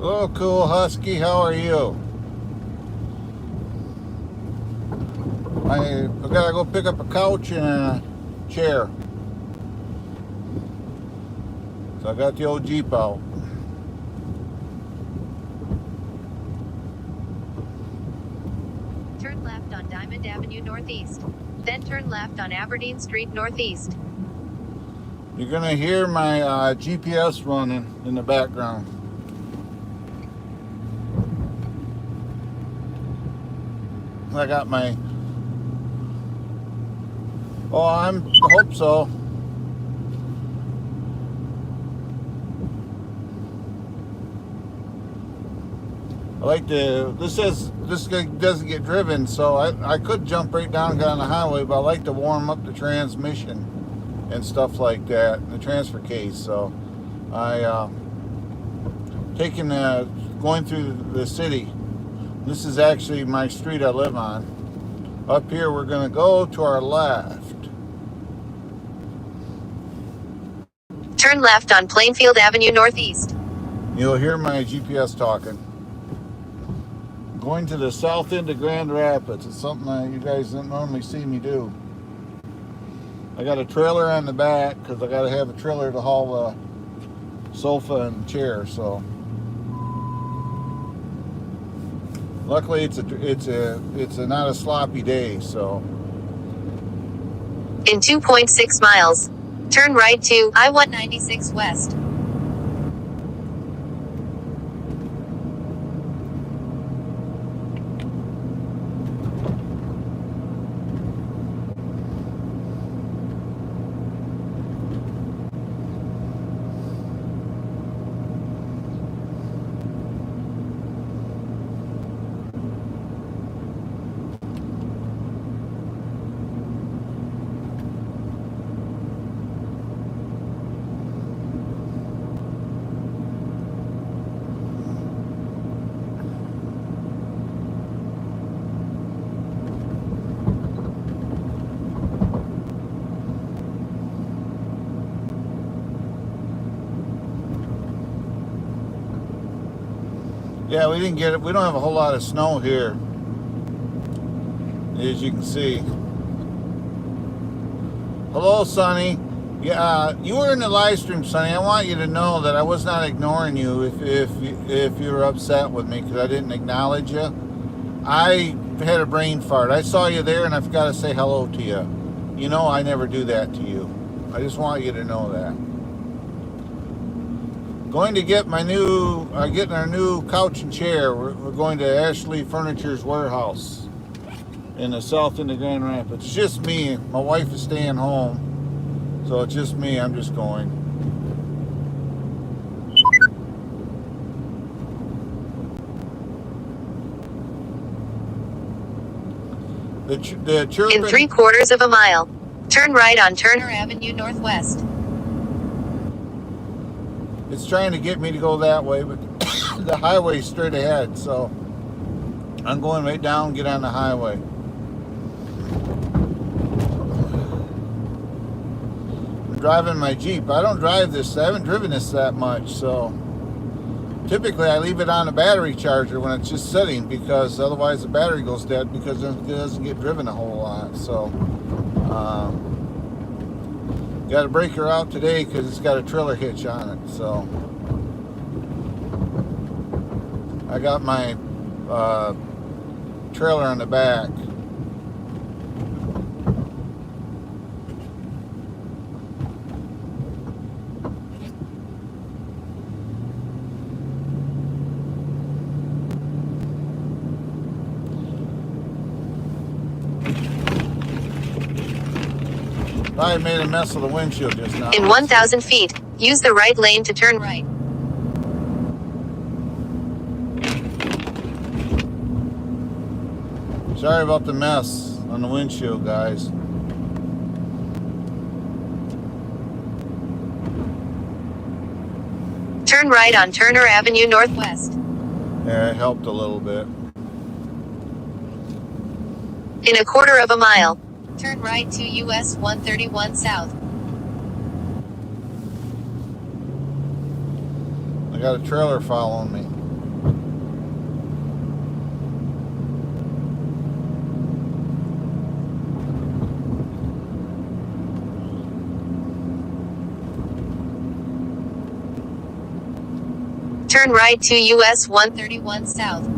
Hello, cool husky. How are you? I gotta go pick up a couch and a chair. So I got the old Jeep out. Turn left on Diamond Avenue Northeast. Then turn left on Aberdeen Street Northeast. You're gonna hear my GPS running in the background. I got my... Oh, I hope so. I like to... This doesn't get driven, so I could jump right down and get on the highway, but I like to warm up the transmission and stuff like that, the transfer case. So I going through the city. This is actually my street I live on. Up here we're going to go to our left. Turn left on Plainfield Avenue Northeast. You'll hear my GPS talking. Going to the south end of Grand Rapids. It's something that you guys don't normally see me do. I got a trailer on the back because I got to have a trailer to haul the sofa and chair. So luckily it's not a sloppy day. So in 2.6 miles, turn right to I-196 West. yeah, we didn't get it. We don't have a whole lot of snow here, as you can see. Hello, Sonny. Yeah, you were in the live stream, Sonny. I want you to know that I was not ignoring you if you were upset with me because I didn't acknowledge you. I had a brain fart. I saw you there and I forgot to say hello to you. You know I never do that to you. I just want you to know that. Going to get getting our new couch and chair. We're going to Ashley Furniture's warehouse in the south end of Grand Rapids. It's just me. My wife is staying home, so it's just me. I'm just going. The chirping, in 3/4 of a mile, turn right on Turner Avenue Northwest. It's trying to get me to go that way, but the highway's straight ahead, so I'm going right down and get on the highway. I'm driving my Jeep. I don't drive this. I haven't driven this that much, so typically I leave it on a battery charger when it's just sitting because otherwise the battery goes dead because it doesn't get driven a whole lot. So got to break her out today because it's got a trailer hitch on it. So I got my trailer on the back. I made a mess of the windshield just now. In 1,000 feet, use the right lane to turn right. Sorry about the mess on the windshield, guys. Turn right on Turner Avenue Northwest. Yeah, it helped a little bit. In 1/4 of a mile, turn right to US 131 South. I got a trailer following me. Turn right to US 131 South.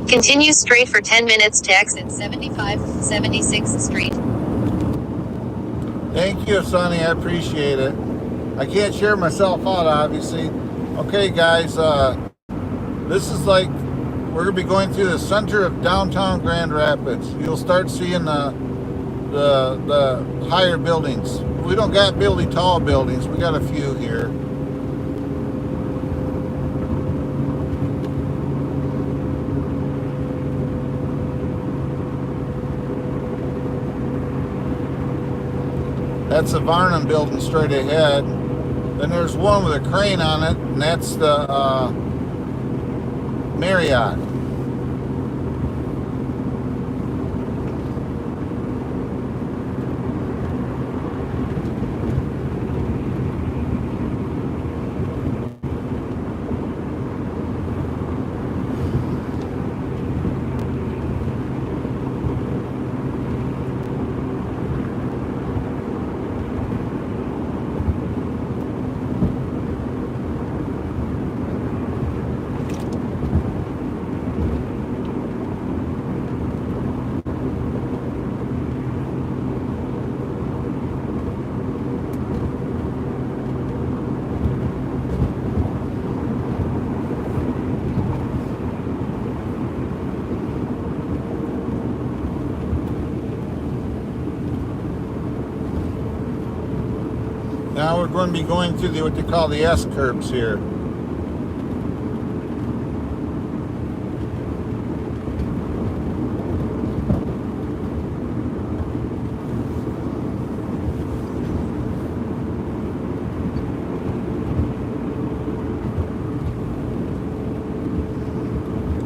Continue straight for 10 minutes to exit 76th Street. Thank you, Sonny. I appreciate it. I can't share myself out, obviously. Okay, guys. This is like we're gonna be going through the center of downtown Grand Rapids. You'll start seeing the higher buildings. We don't got really tall buildings. We got a few here. That's the Varnum building straight ahead. Then there's one with a crane on it, and that's the Marriott. Now we're going to be going through what they call the S curves here.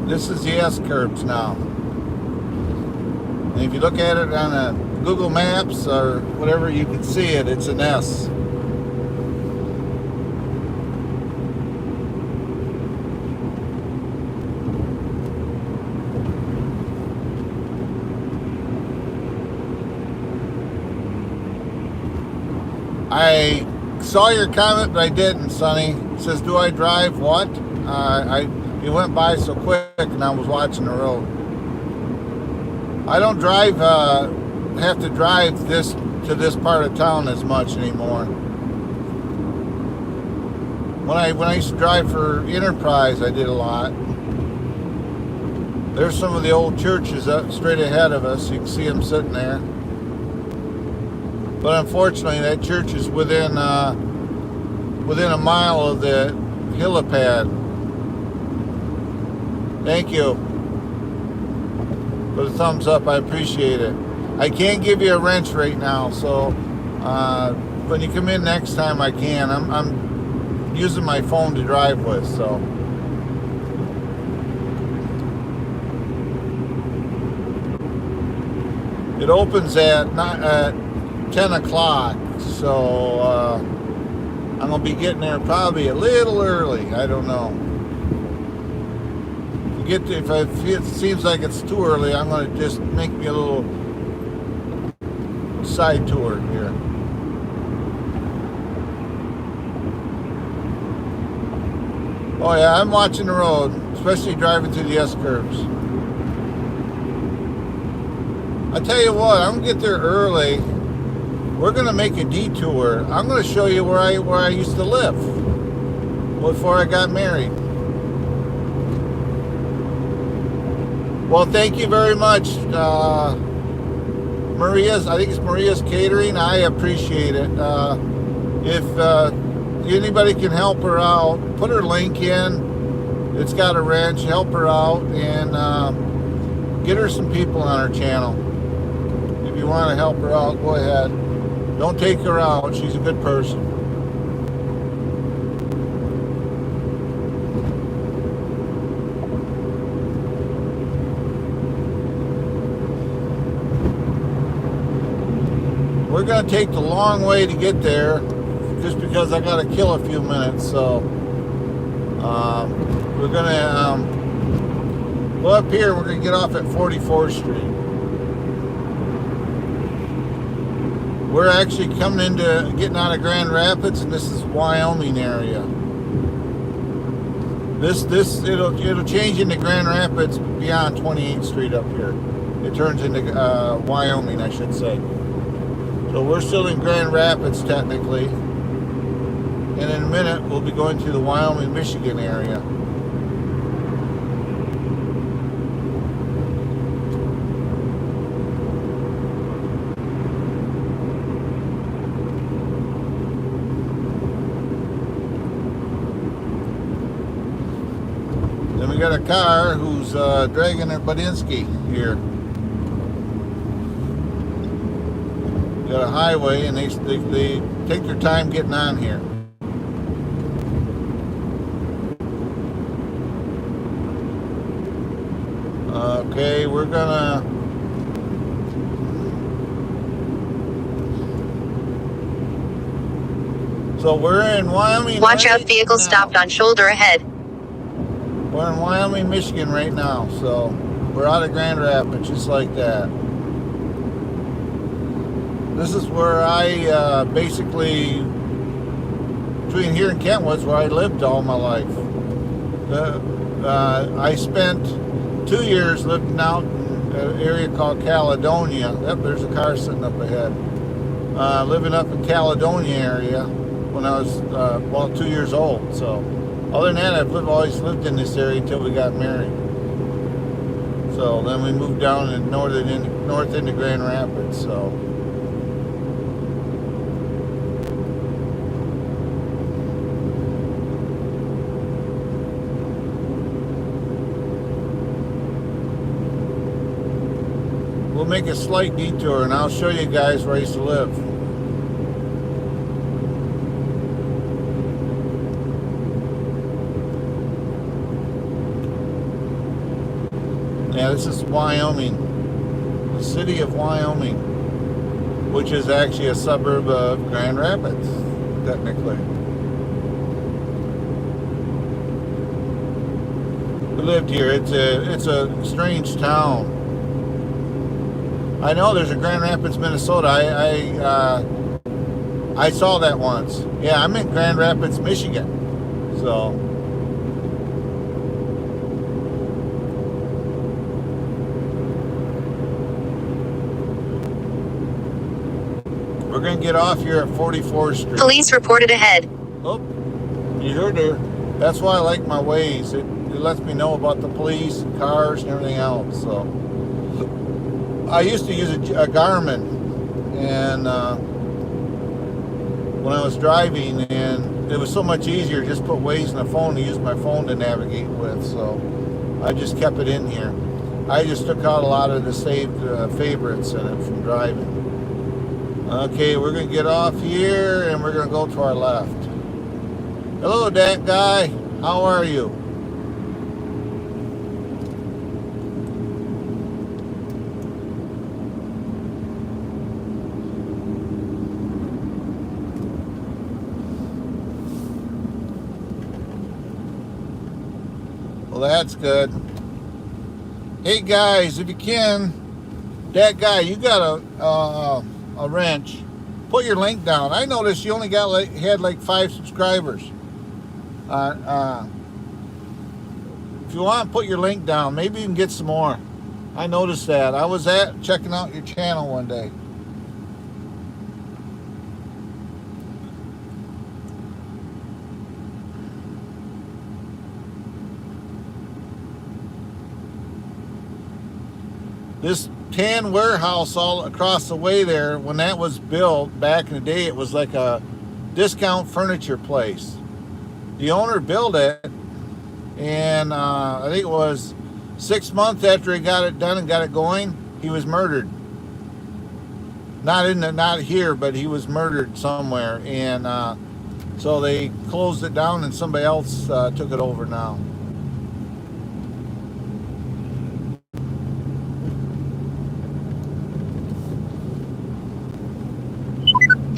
This is the S curves now. And if you look at it on a Google Maps or whatever, you can see it. It's an S. I saw your comment, but I didn't, Sonny. It says, do I drive what? It went by so quick and I was watching the road. I don't drive, have to drive to this part of town as much anymore. When I used to drive for Enterprise, I did a lot. There's some of the old churches up straight ahead of us. You can see them sitting there. But unfortunately, that church is within a mile of the helipad. Thank you for the thumbs up. I appreciate it. I can't give you a wrench right now, so when you come in next time, I can. I'm using my phone to drive with, so. It opens at 10 o'clock, so I'm going to be getting there probably a little early. I don't know. If it seems like it's too early, I'm going to just make me a little side tour here. Oh yeah, I'm watching the road, especially driving through the S curves. I tell you what, I'm going to get there early. We're going to make a detour. I'm going to show you where I used to live before I got married. Well, thank you very much, Maria's. I think it's Maria's Catering. I appreciate it. If anybody can help her out, put her link in. It's got a wrench. Help her out and get her some people on her channel. If you want to help her out, go ahead. Don't take her out. She's a good person. we're going to take the long way to get there just because I got to kill a few minutes. So we're going to go up here. We're going to get off at 44th Street. We're actually coming into getting out of Grand Rapids, and this is Wyoming area. It'll change into Grand Rapids beyond 28th Street up here. It turns into Wyoming, I should say. So we're still in Grand Rapids technically, and in a minute we'll be going to the Wyoming, Michigan area. Then we got a car who's dragging their Badinsky here. Got a highway, and they take their time getting on here. Okay, we're gonna. So we're in Wyoming. Watch out, right vehicle now. stopped on shoulder ahead. We're in Wyoming, Michigan right now, so we're out of Grand Rapids, just like that. This is where I basically, between here and Kentwood's where I lived all my life. I spent 2 years living out in an area called Caledonia. Yep, there's a car sitting up ahead. Living up in Caledonia area when I was, 2 years old. So other than that, I've always lived in this area until we got married. So then we moved down in north into Grand Rapids. So. We'll make a slight detour, and I'll show you guys where I used to live. Yeah, this is Wyoming, the city of Wyoming, which is actually a suburb of Grand Rapids, technically. We lived here. It's a strange town. I know there's a Grand Rapids, Minnesota. I saw that once. Yeah, I'm in Grand Rapids, Michigan. So we're gonna get off here at 44th Street. Police reported ahead. Oh, you heard her. That's why I like my Waze. It lets me know about the police, and cars, and everything else. So. I used to use a Garmin, and when I was driving, and it was so much easier just put Waze in the phone and use my phone to navigate with. So I just kept it in here. I just took out a lot of the saved favorites in it from driving. Okay, we're gonna get off here, and we're gonna go to our left. Hello, that guy. How are you? Well, that's good. Hey guys, if you can, that guy, you got a wrench. Put your link down. I noticed you only got had like 5 subscribers. If you want, put your link down. Maybe you can get some more. I noticed that. I was checking out your channel one day. This tan warehouse all across the way there, when that was built back in the day, it was like a discount furniture place. The owner built it, and I think it was 6 months after he got it done and got it going, he was murdered. Not here, but he was murdered somewhere, and so they closed it down, and somebody else took it over now.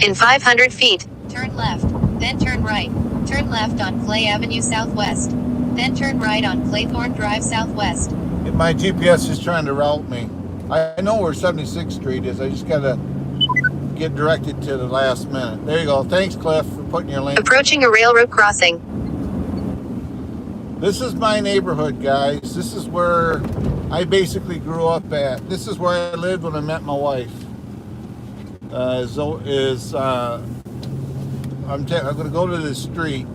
In 500 feet, turn left, then turn right. Turn left on Clay Avenue Southwest. Then turn right on Claythorne Drive Southwest. My GPS is trying to route me. I know where 76th Street is. I just gotta get directed to the last minute. There you go. Thanks, Cliff, for putting your link. Approaching a railroad crossing. This is my neighborhood, guys. This is where I basically grew up at. This is where I lived when I met my wife. I'm going to go to this street.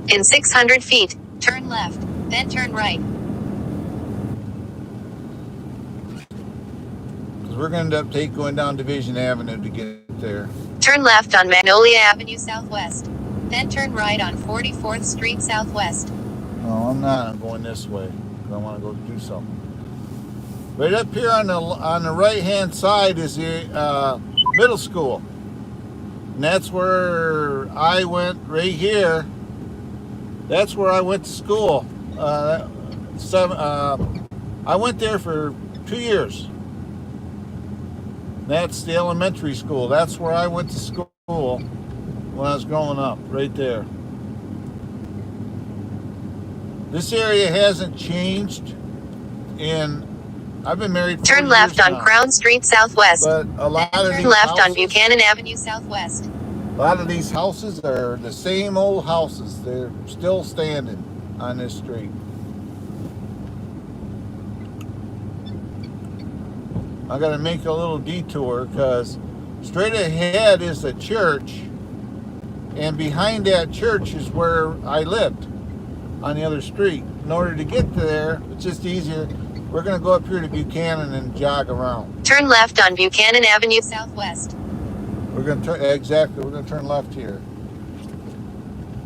In 600 feet, turn left, then turn right. Because we're going to end up going down Division Avenue to get there. Turn left on Magnolia Avenue Southwest. Then turn right on 44th Street Southwest. No, I'm not. I'm going this way. I want to go do something. Right up here on the right-hand side is the middle school. And that's where I went right here. That's where I went to school. I went there for 2 years. That's the elementary school. That's where I went to school when I was growing up, right there. This area hasn't changed I've been married for Turn left on Crown Street Southwest. But a lot of turn these left houses, on Buchanan Avenue Southwest. A lot of these houses are the same old houses. They're still standing on this street. I got to make a little detour because straight ahead is a church, and behind that church is where I lived on the other street. In order to get there, it's just easier. We're going to go up here to Buchanan and jog around. Turn left on Buchanan Avenue Southwest. We're going to turn, exactly, we're going to turn left here.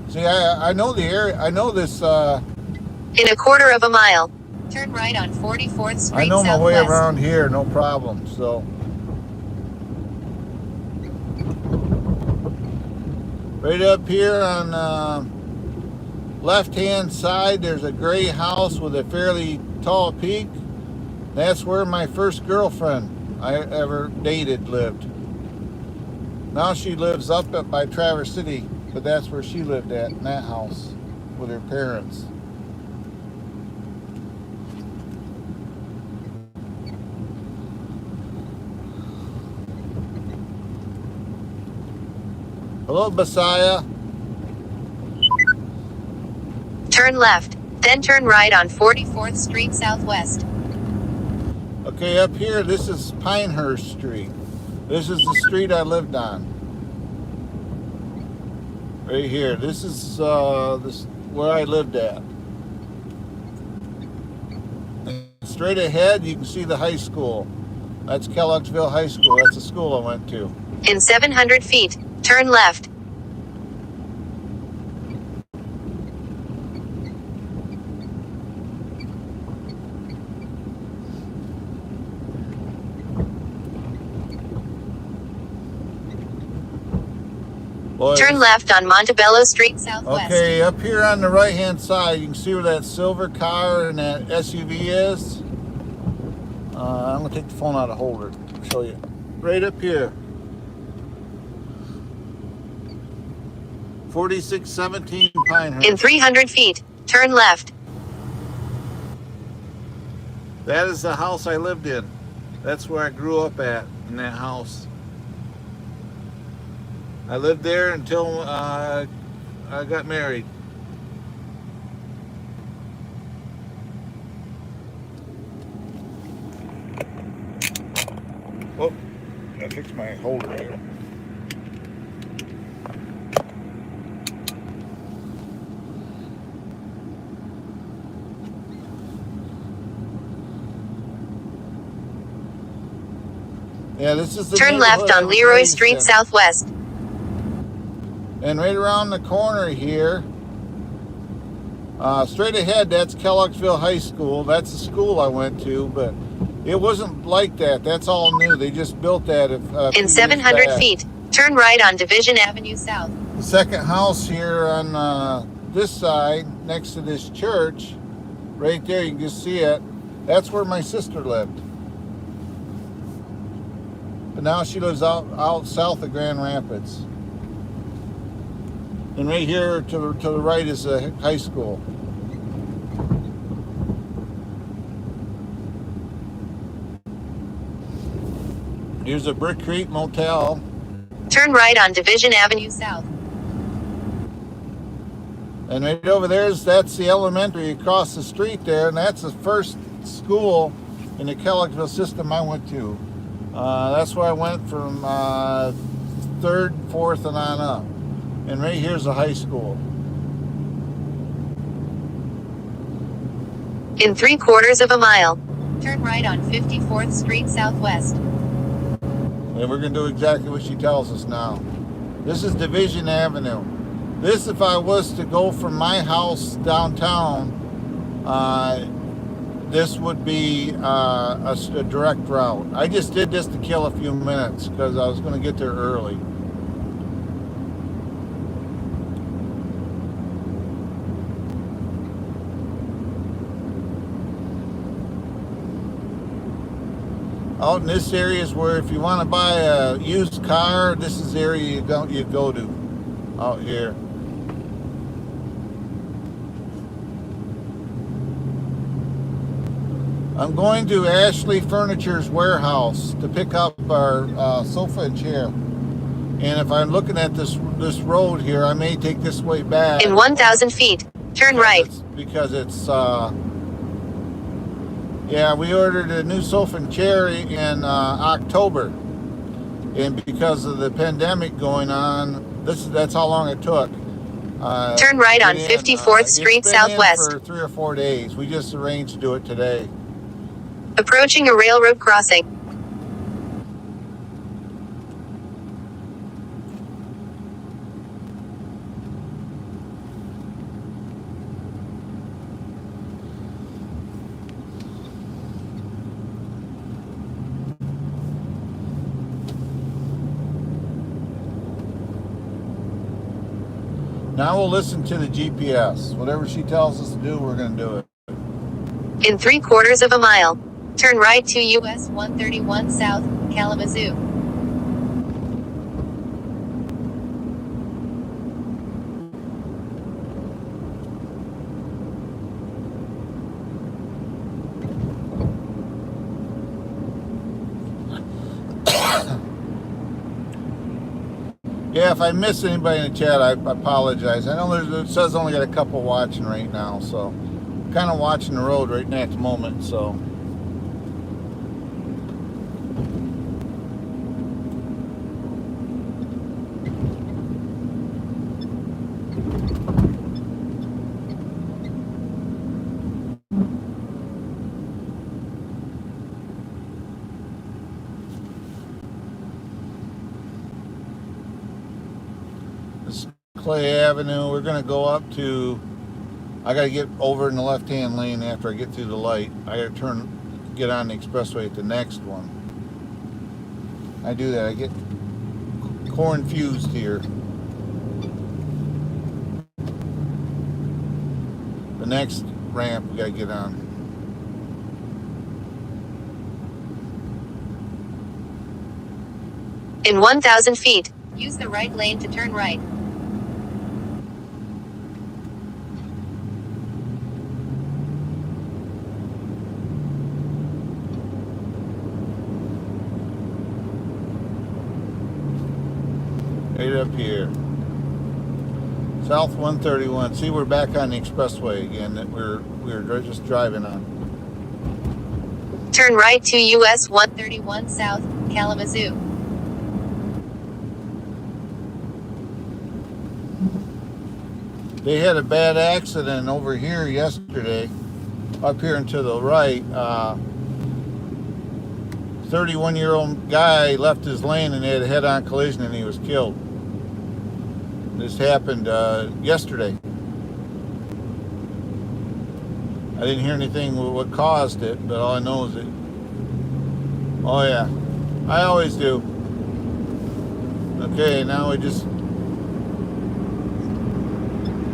See, I know the area. I know this. In a quarter of a mile, turn right on 44th Street I know my way Southwest. around here, no problem. So, right up here on left-hand side, there's a gray house with a fairly tall peak. That's where my first girlfriend I ever dated lived. Now she lives up by Traverse City, but that's where she lived at, in that house, with her parents. Hello, Messiah. Turn left, then turn right on 44th Street Southwest. Okay, up here, this is Pinehurst Street. This is the street I lived on. Right here. This is where I lived at. And straight ahead, you can see the high school. That's Kellogg'sville High School. That's the school I went to. In 700 feet, turn left. Boys. Turn left on Montebello Street Southwest. Okay, up here on the right-hand side, you can see where that silver car and that SUV is. I'm going to take the phone out of holder to show you. Right up here. 4617 Pinehurst. In 300 feet, turn left. That is the house I lived in. That's where I grew up at, in that house. I lived there until I got married. Oh, I fixed my holder here. Yeah, this is the Turn left on Leroy Street Southwest. And right around the corner here, straight ahead, that's Kellogg'sville High School. That's the school I went to, but it wasn't like that. That's all new. They just built that. In 700 feet, turn right on Division Avenue South. The second house here on this side, next to this church, right there, you can just see it. That's where my sister lived. but now she lives out south of Grand Rapids. And right here to the right is a high school. Here's a Brick Creek Motel. Turn right on Division Avenue South. And right over that's the elementary across the street there, and that's the first school in the Kelloggville system I went to. That's where I went from 3rd, 4th, and on up. And right here's the high school. In 3/4 of a mile, turn right on 54th Street Southwest. And we're going to do exactly what she tells us now. This is Division Avenue. This, if I was to go from my house downtown, this would be a direct route. I just did this to kill a few minutes because I was going to get there early. Out in this area is where if you want to buy a used car, this is the area you go to out here. I'm going to Ashley Furniture's warehouse to pick up our sofa and chair. And if I'm looking at this road here, I may take this way back. In 1,000 feet, turn right. Because it's yeah, we ordered a new sofa and chair in October, and because of the pandemic going on, that's how long it took. Turn right on 54th Street Southwest. For 3 or 4 days. We just arranged to do it today. Approaching a railroad crossing. Now we'll listen to the GPS. Whatever she tells us to do, we're going to do it. In 3/4 of a mile, turn right to US 131 South, Kalamazoo. Yeah, if I miss anybody in the chat, I apologize. I know it says only got a couple watching right now, so I'm kind of watching the road right now at the moment, so. Clay Avenue. We're going to go up to, I got to get over in the left-hand lane after I get through the light. I got to get on the expressway at the next one. I do that. I get confused here. The next ramp we got to get on. In 1,000 feet, use the right lane to turn right. Right up here. South 131. See, we're back on the expressway again that we were just driving on. Turn right to US 131 South, Kalamazoo. They had a bad accident over here yesterday, up here and to the right. 31-year-old guy left his lane and they had a head-on collision and he was killed. This happened yesterday. I didn't hear anything what caused it, but all I know is it. Oh yeah, I always do. Okay, now we just.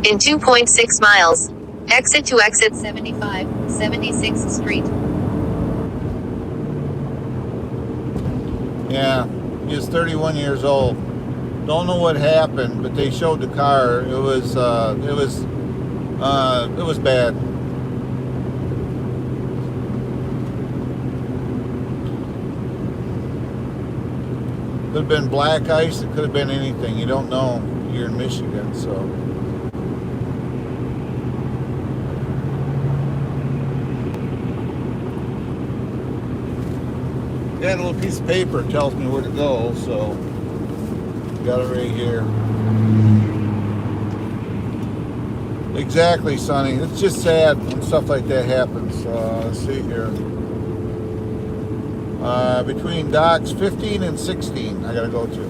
In 2.6 miles, exit to exit 75, 76th Street. Yeah. is 31 years old. Don't know what happened, but they showed the car. It was bad. Could have been black ice. It could have been anything. You don't know. You're in Michigan, so. Got a little piece of paper that tells me where to go, so got it right here. Exactly, Sonny. It's just sad when stuff like that happens. Let's see here. Between docks 15 and 16, I gotta go to.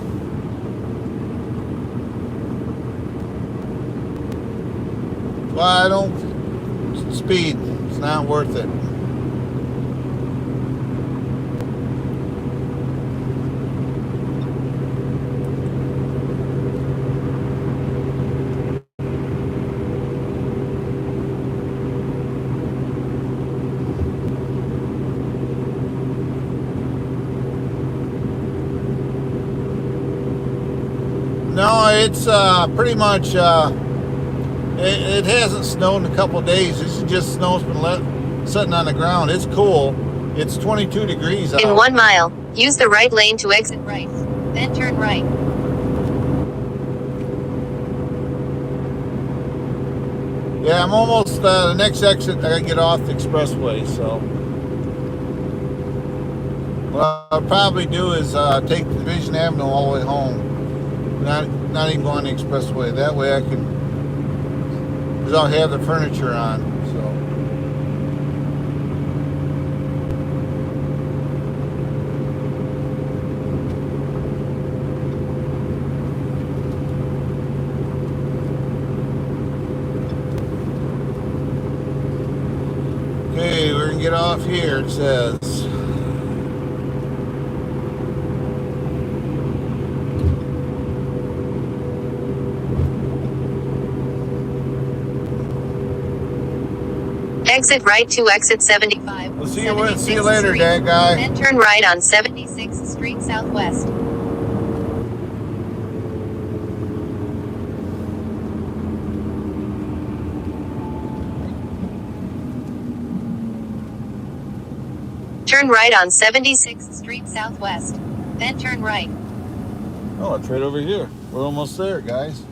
Well, I don't speed. It's not worth it. No, it's pretty much, it hasn't snowed in a couple of days. This is just snow's been sitting on the ground. It's cool. It's 22 degrees out. In 1 mile, use the right lane to exit right, then turn right. Yeah, I'm almost, the next exit, I gotta get off the expressway, so. What I'll probably do is take Division Avenue all the way home. Not even go on the expressway. That way I can, because I'll have the furniture on. So. Okay, we're gonna get off here. It says. Exit right to exit 75. We'll see you later, Dad guy. Then turn right on 76th Street Southwest. Turn right on 76th Street Southwest. Then turn right. Oh, it's right over here. We're almost there, guys.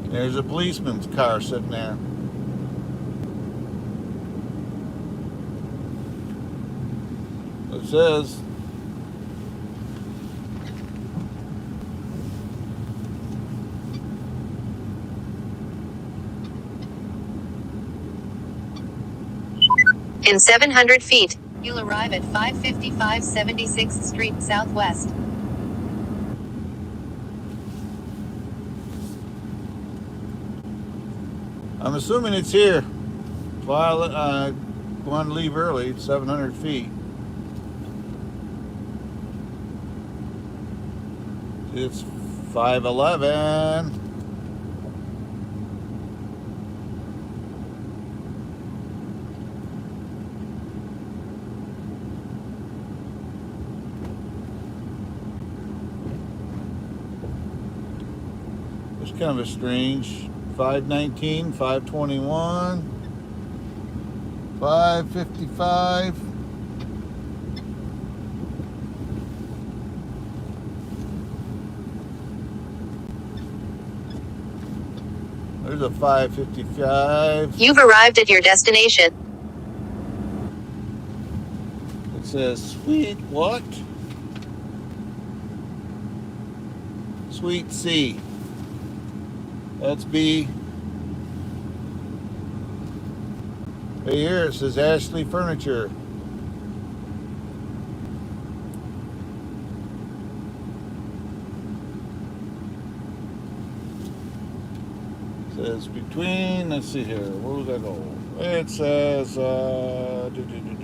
There's a policeman's car sitting there. It says. In 700 feet, you'll arrive at 555 76th Street Southwest. I'm assuming it's here. While I want to leave early, it's 700 feet. It's 511. It's kind of a strange. 519, 521, 555. There's a 555. You've arrived at your destination. It says sweet what? Sweet C. That's B. Right here it says Ashley Furniture. It says between, let's see here, where was that go? It says between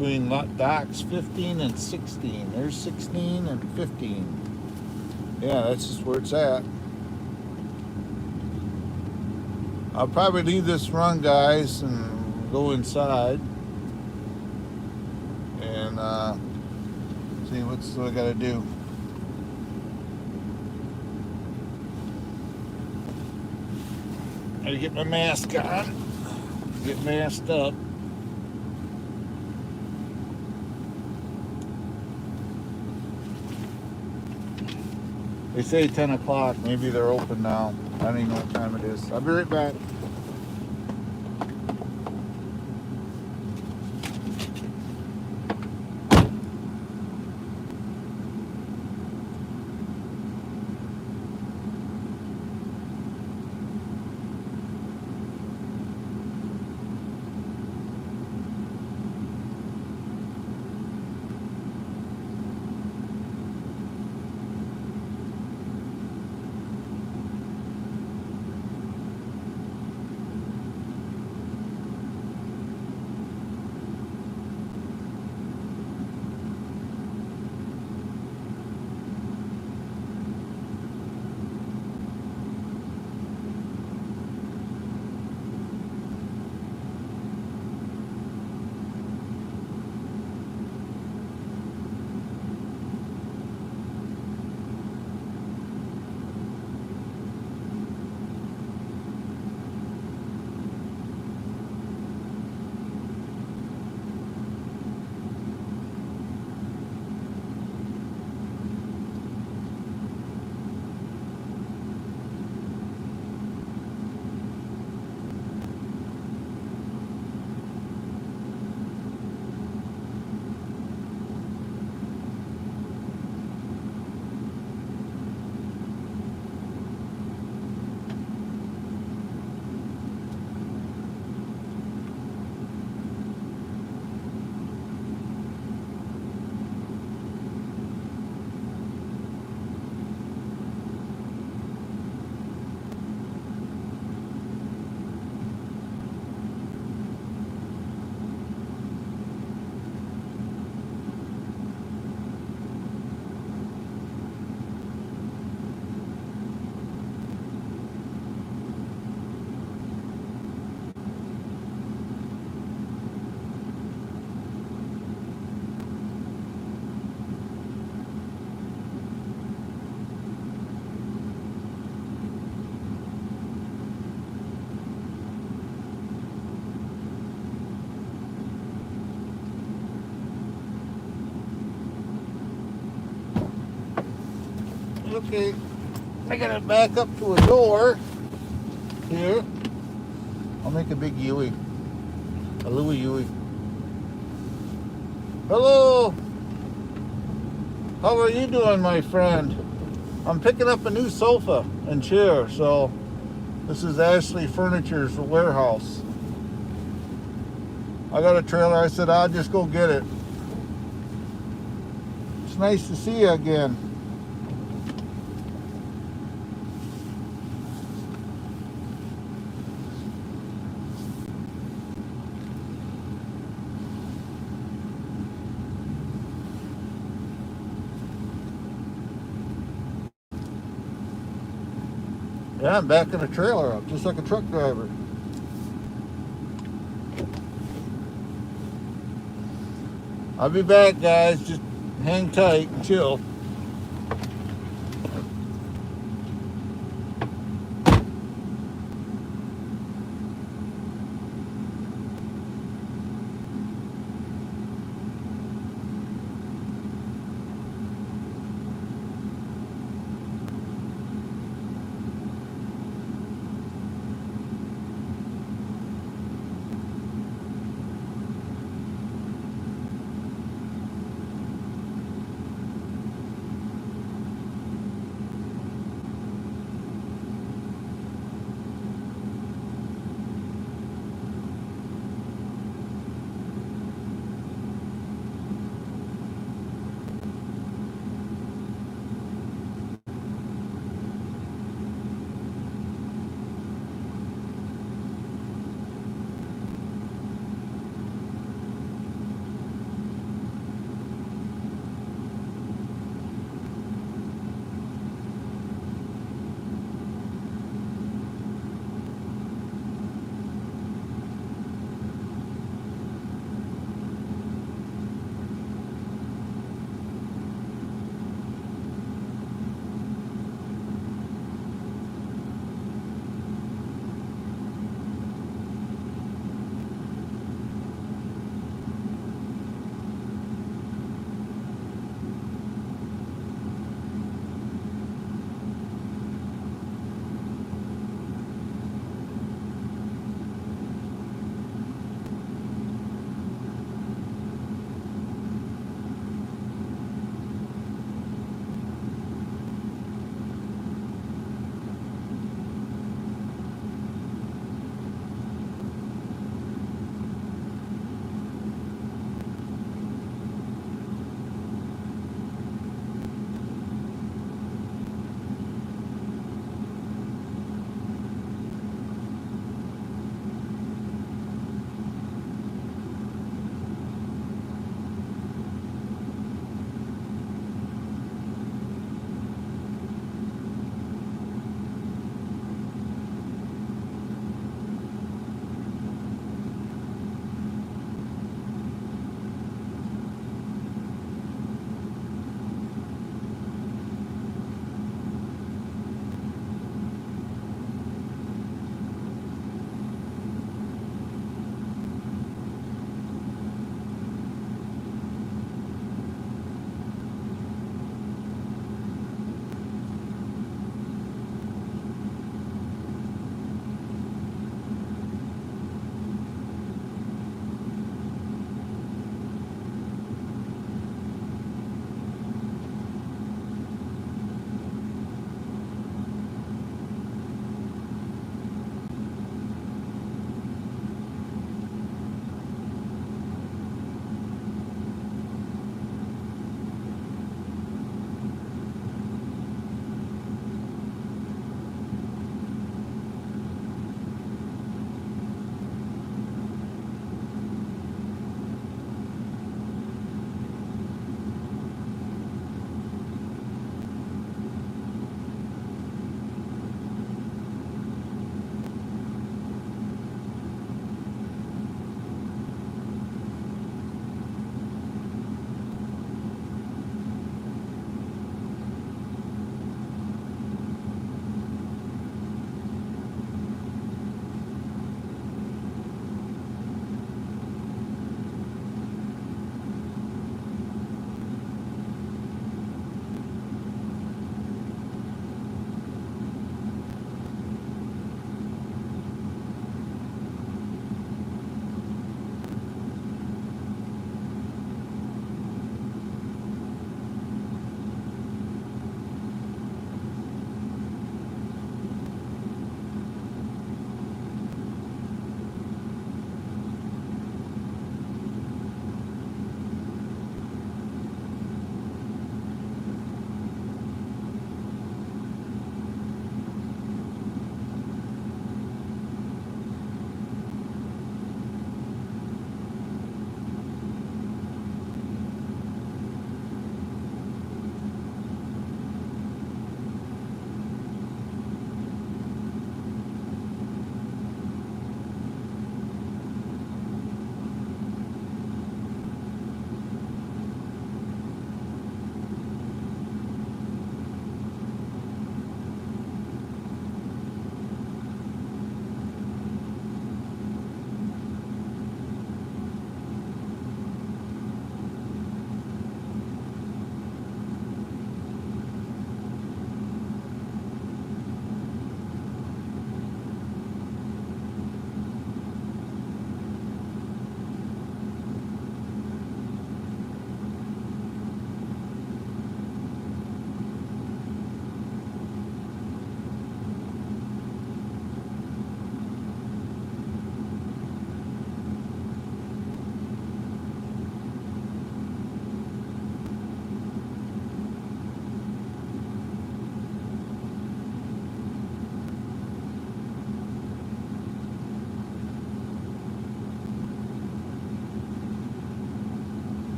between docks 15 and 16. There's 16 and 15. Yeah, that's just where it's at. I'll probably leave this run, guys, and go inside and see what I got to do. Gotta get my mask on, get masked up. They say 10 o'clock. Maybe they're open now. I don't even know what time it is. I'll be right back. Okay, I gotta back up to a door here. I'll make a big Yui, a Louie Yui. Hello, how are you doing, my friend? I'm picking up a new sofa and chair, so this is Ashley Furniture's warehouse. I got a trailer, I said I'll just go get it. It's nice to see you again. Yeah, I'm backing a trailer up, just like a truck driver. I'll be back, guys. Just hang tight and chill.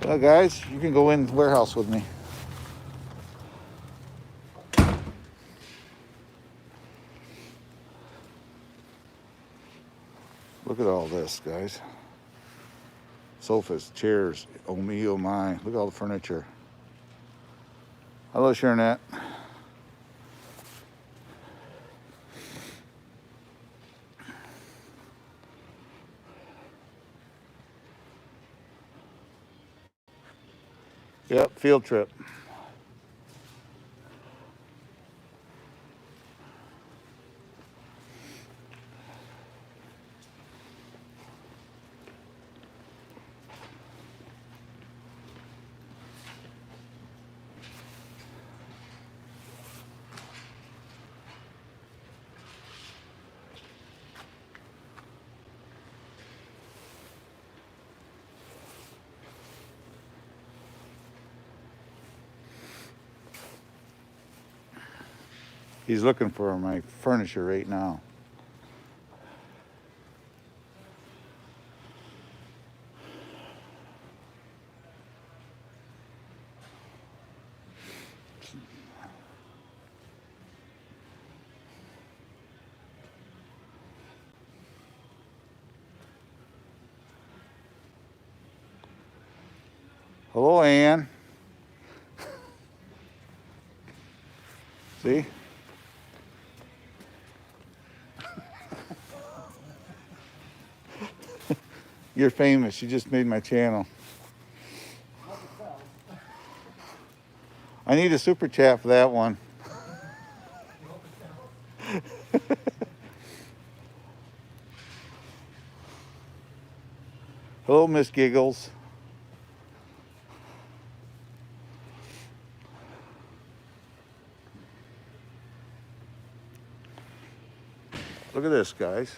Well, guys, you can go in the warehouse with me. Look at all this, guys. Sofas, chairs, oh me, oh my. Look at all the furniture. Hello, Sharonette. Yep, field trip. He's looking for my furniture right now. Hello, Ann. See? You're famous. You just made my channel. I need a super chat for that one. Hello, Miss Giggles. Look at this, guys.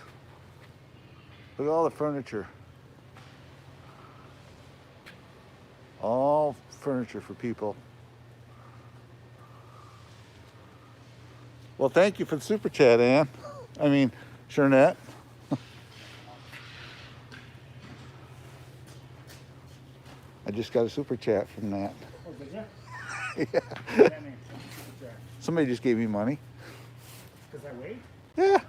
Look at all the furniture. All furniture for people. Well, thank you for the super chat, Ann. I mean, Sharonette. I just got a super chat from that. Oh, did you? Yeah. What that mean? Super chat. Somebody just gave me money. Because I wait? Yeah.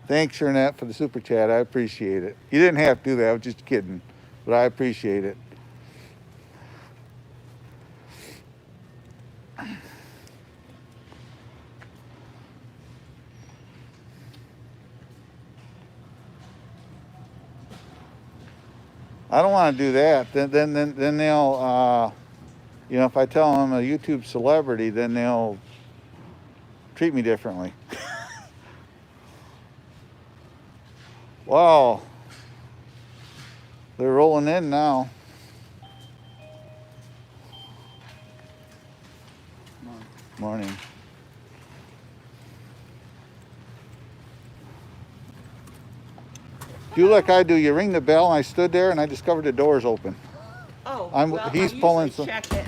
Thanks, Sharonette, for the super chat. I appreciate it. You didn't have to do that. I was just kidding. But I appreciate it. I don't want to do that. Then they'll, you know, if I tell them I'm a YouTube celebrity, then they'll treat me differently. Wow. They're rolling in now. Morning. Do like I do. You ring the bell, and I stood there, and I discovered the door's open. Oh, Well, he's I pulling usually check it.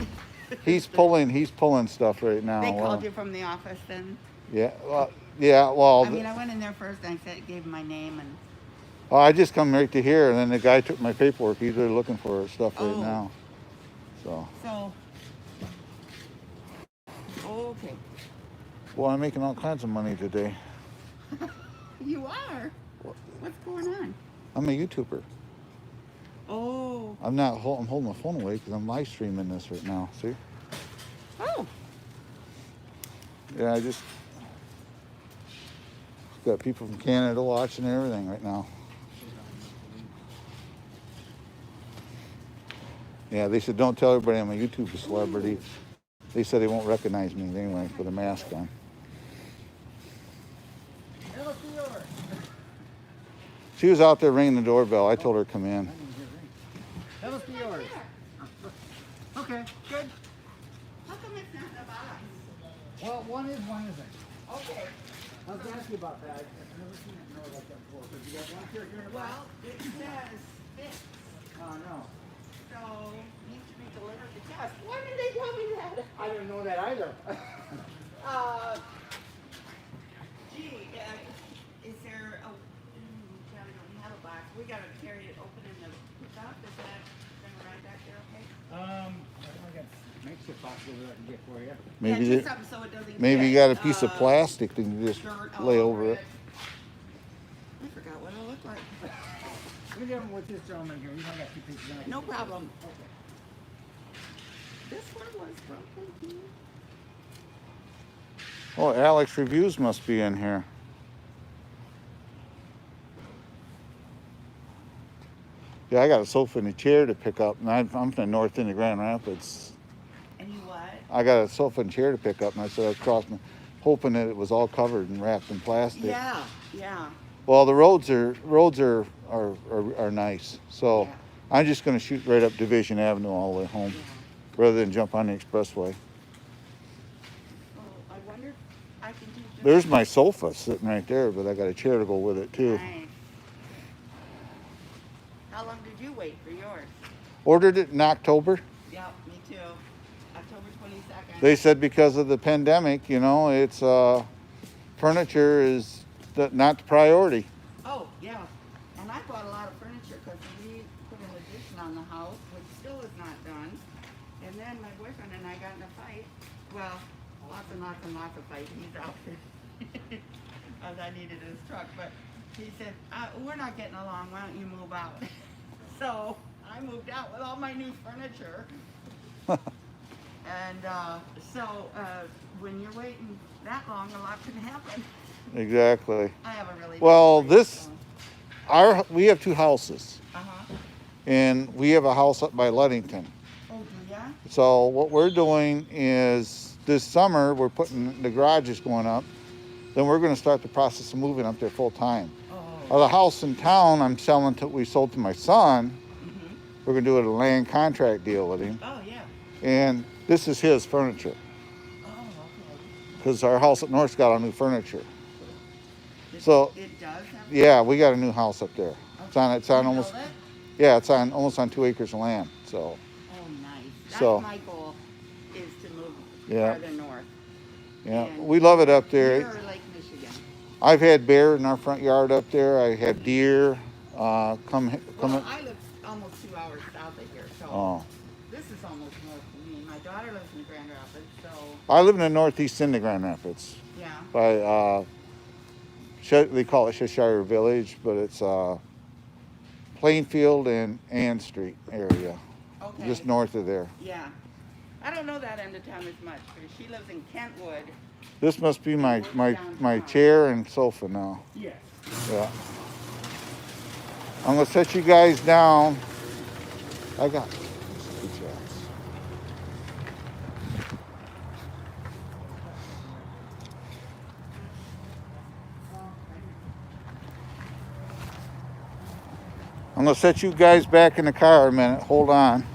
He's pulling stuff right now. They called you from the office then? Yeah. Well, yeah. Well. I mean, I went in there first and I said, gave him my name and. Oh, I just come right to here, and then the guy took my paperwork. He's really looking for stuff right now. So. Okay. Well, I'm making all kinds of money today. You are? What's going on? I'm a YouTuber. Oh. I'm not. I'm holding the phone away because I'm live streaming this right now. See? Oh. Yeah, I just got people from Canada watching everything right now. Yeah, they said don't tell everybody I'm a YouTube celebrity. They said they won't recognize me anyway with a mask on. She was out there ringing the doorbell. I told her to come in. That must be yours. Okay, good. How come it's not in the box? Well, one is, one isn't. Okay. I was going to ask you about that. I've never seen it nor like that before. So you got one here in the box? Well, it says fix. No. So, needs to be delivered to test. Why did they tell me that? I didn't know that either. Gee, is there a, I don't have a box. we gotta carry it open in the pickup. Is that gonna ride back there okay? I got makeshift box over there I can get for you. Maybe Yeah, just the- something so it doesn't maybe you get, got a piece of plastic that you just dirt all lay over it. I forgot what it looked like. Let me get with this gentleman here. He's only got 2 pieces. and I can No take it. problem. Okay. This one was broken. Oh, Alex Reviews must be in here. Yeah, I got a sofa and a chair to pick up, and I'm from the north end of Grand Rapids. And you what? I got a sofa and chair to pick up, and I said I crossed my, hoping that it was all covered and wrapped in plastic. Yeah, yeah. Well, the roads are nice, so Yeah. I'm just going to shoot right up Division Avenue all the way home, Yeah. rather than jump on the expressway. Oh, I wonder if I can do just There's my sofa sitting right there, but I got a chair to go with it too. Nice. How long did you wait for yours? Ordered it in October. Yeah, me too. October 22nd. They said because of the pandemic, you know, it's furniture is not the priority. Oh, yeah. And I bought a lot of furniture because we put an addition on the house, which still is not done. And then my boyfriend and I got in a fight. Well, lots and lots and lots of fight. He's out there. As I needed his truck. But he said, we're not getting along. Why don't you move out? So I moved out with all my new furniture. And when you're waiting that long, a lot can happen. Exactly. I have a really Well, big this phone. we have 2 houses, Uh-huh. and we have a house up by Ludington. Oh, do ya? So what we're doing is this summer we're putting the garages going up. Then we're going to start the process of moving up there full time. Oh. The house in town I'm selling we sold to my son. Mm-hmm. We're going to do a land contract deal with him, Oh, yeah. and this is his furniture Oh, okay. because our house up north's got all new furniture. It, So- it does have. Yeah, we got a new house up there. It's on You almost built it? yeah, it's on almost on 2 acres of land. So Oh, nice. That's So- my goal, is to move Yeah. farther north. yeah, And we love it up there. Near Lake Michigan. I've had bear in our front yard up there. I had deer. Come. Well, I live almost 2 hours south of here, so Oh, this is almost north for me. My daughter lives in Grand Rapids, so I live in the northeast end of Grand Rapids. yeah. By they call it Cheshire Village, but it's Plainfield and Ann Street area, Okay. just north of there. Yeah. I don't know that end of town as much, because she lives in Kentwood. This must be my chair and sofa now. Yes. Yeah. I'm gonna set you guys down. I got good shots. I'm gonna set you guys back in the car a minute. Hold on.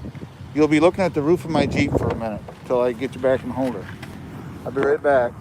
You'll be looking at the roof of my Jeep for a minute until I get you back in the holder. I'll be right back.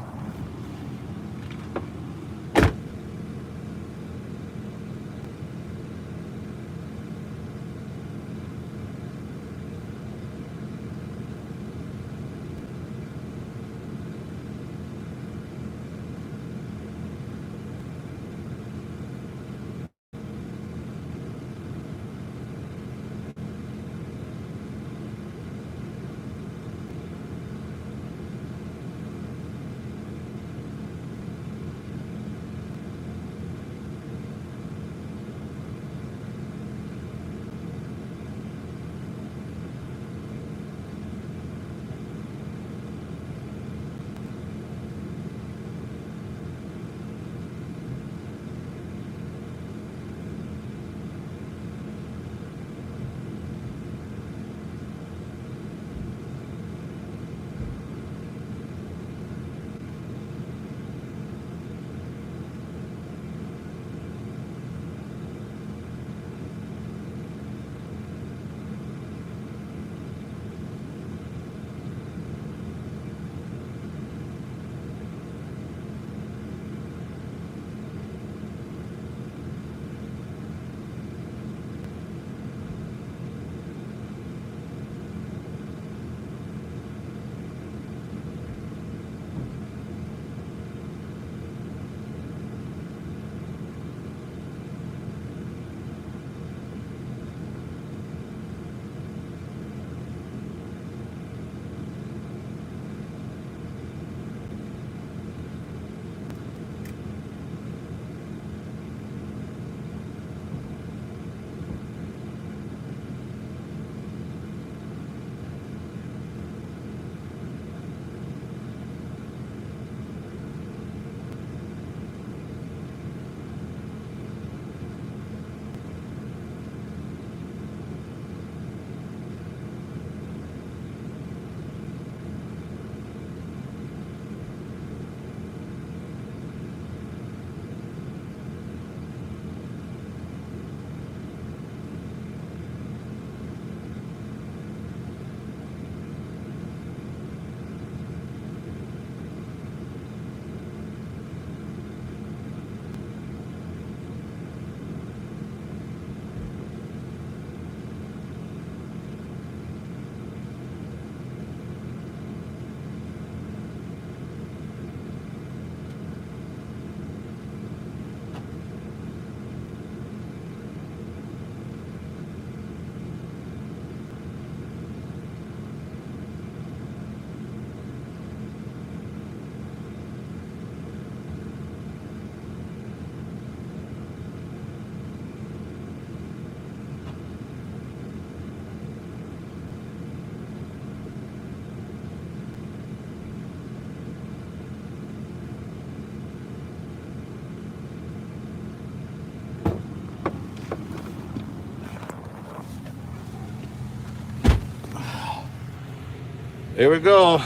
There we go.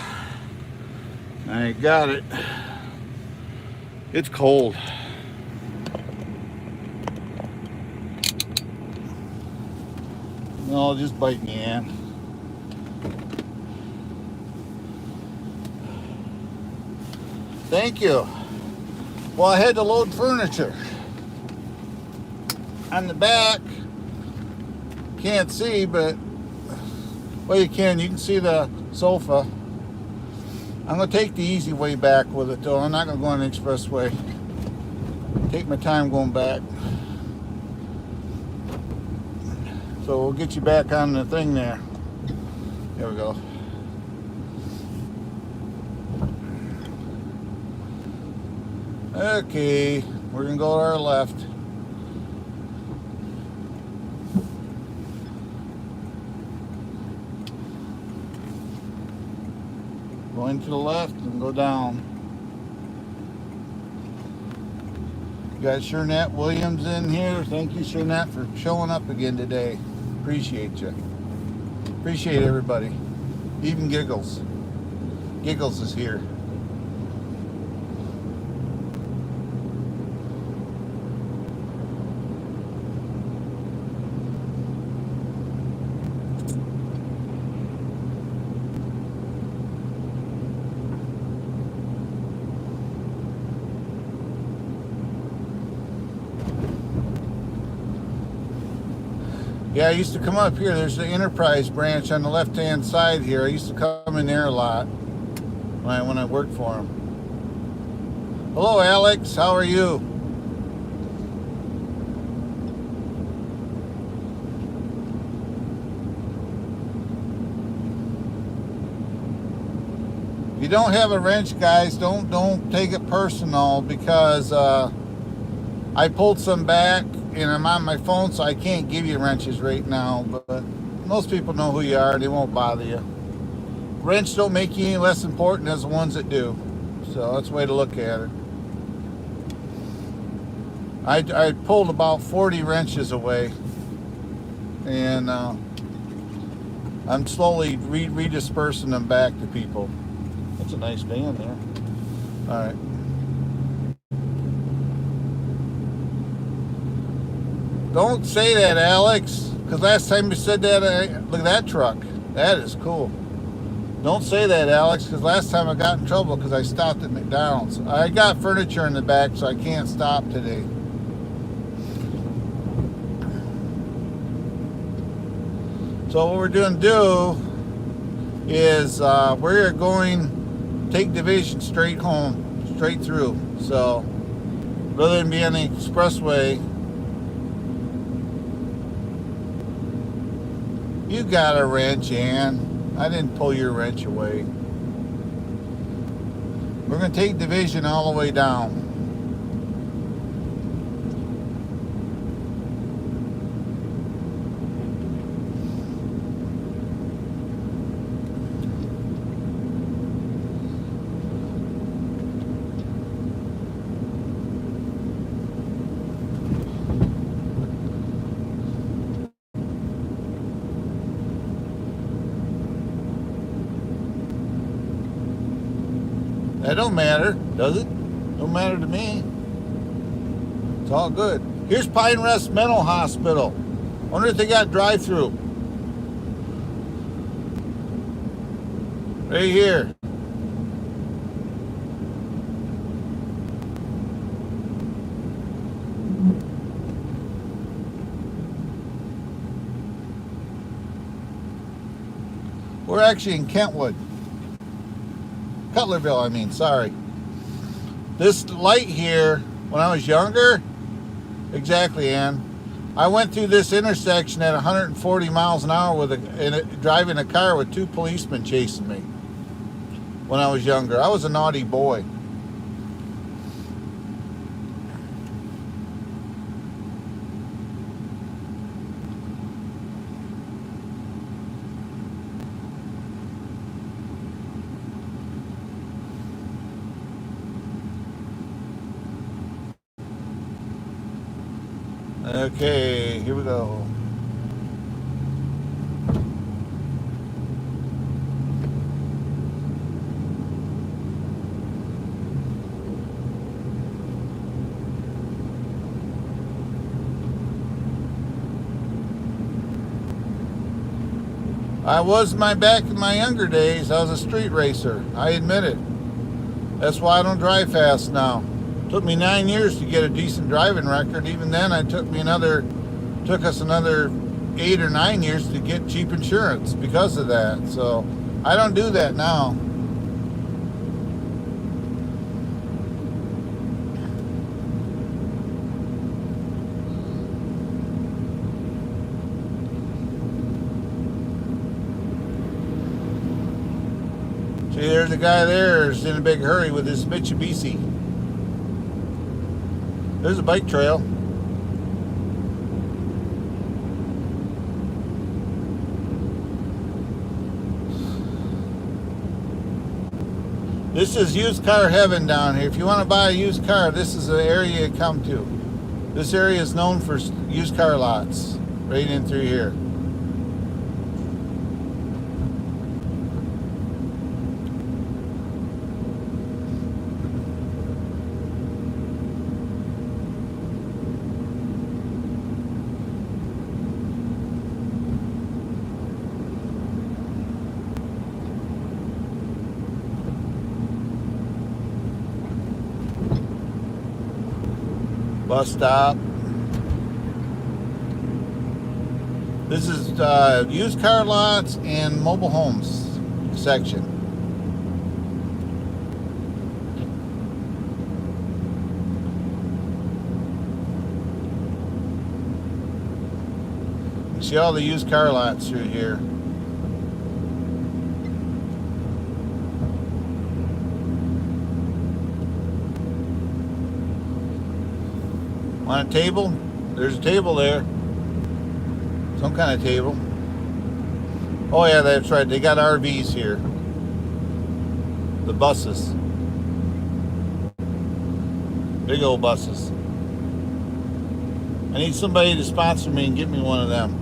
I got it. It's cold. No, just bite me, Ann. Thank you. Well, I had to load furniture. On the back, can't see, but, well, you can see the sofa. I'm going to take the easy way back with it, though. I'm not going to go on the expressway. Take my time going back. So we'll get you back on the thing there. There we go. Okay, we're going to go to our left. Going to the left and go down. Got Shernette Williams in here. Thank you, Shernette, for showing up again today. Appreciate you. Appreciate everybody. Even Giggles. Giggles is here. Yeah, I used to come up here. There's the Enterprise branch on the left-hand side here. I used to come in there a lot when I worked for them. Hello, Alex. How are you? If you don't have a wrench, guys, don't take it personal, because I pulled some back and I'm on my phone, so I can't give you wrenches right now, but most people know who you are. They won't bother you. Wrenches don't make you any less important as the ones that do. So that's the way to look at it. I pulled about 40 wrenches away, and I'm slowly redispersing them back to people. That's a nice van there. All right. Don't say that, Alex, because last time you said that, look at that truck. That is cool. Don't say that, Alex, because last time I got in trouble because I stopped at McDonald's. I got furniture in the back, so I can't stop today. So what we're going to do is we're going to take Division straight home, straight through. So rather than be on the expressway, you got a wrench, Ann. I didn't pull your wrench away. We're going to take Division all the way down. That don't matter, does it? Don't matter to me. It's all good. Here's Pine Rest Mental Hospital. Wonder if they got drive-through. Right here. We're actually in Kentwood. Cutlerville, I mean, sorry. This light here, when I was younger, exactly, Ann, I went through this intersection at 140 miles an hour driving a car with 2 policemen chasing me when I was younger. I was a naughty boy. Okay, here we go. I was back in my younger days. I was a street racer. I admit it. That's why I don't drive fast now. It took me 9 years to get a decent driving record. Even then, took us another 8 or 9 years to get cheap insurance because of that. So I don't do that now. See, there's a guy there who's in a big hurry with his Mitsubishi. There's a bike trail. This is used car heaven down here. If you want to buy a used car, this is the area you come to. This area is known for used car lots, right in through here. Bus stop. This is used car lots and mobile homes section. You see all the used car lots through here. Want a table? There's a table there. Some kind of table. Oh yeah, that's right. They got RVs here. The buses. Big old buses. I need somebody to sponsor me and get me one of them.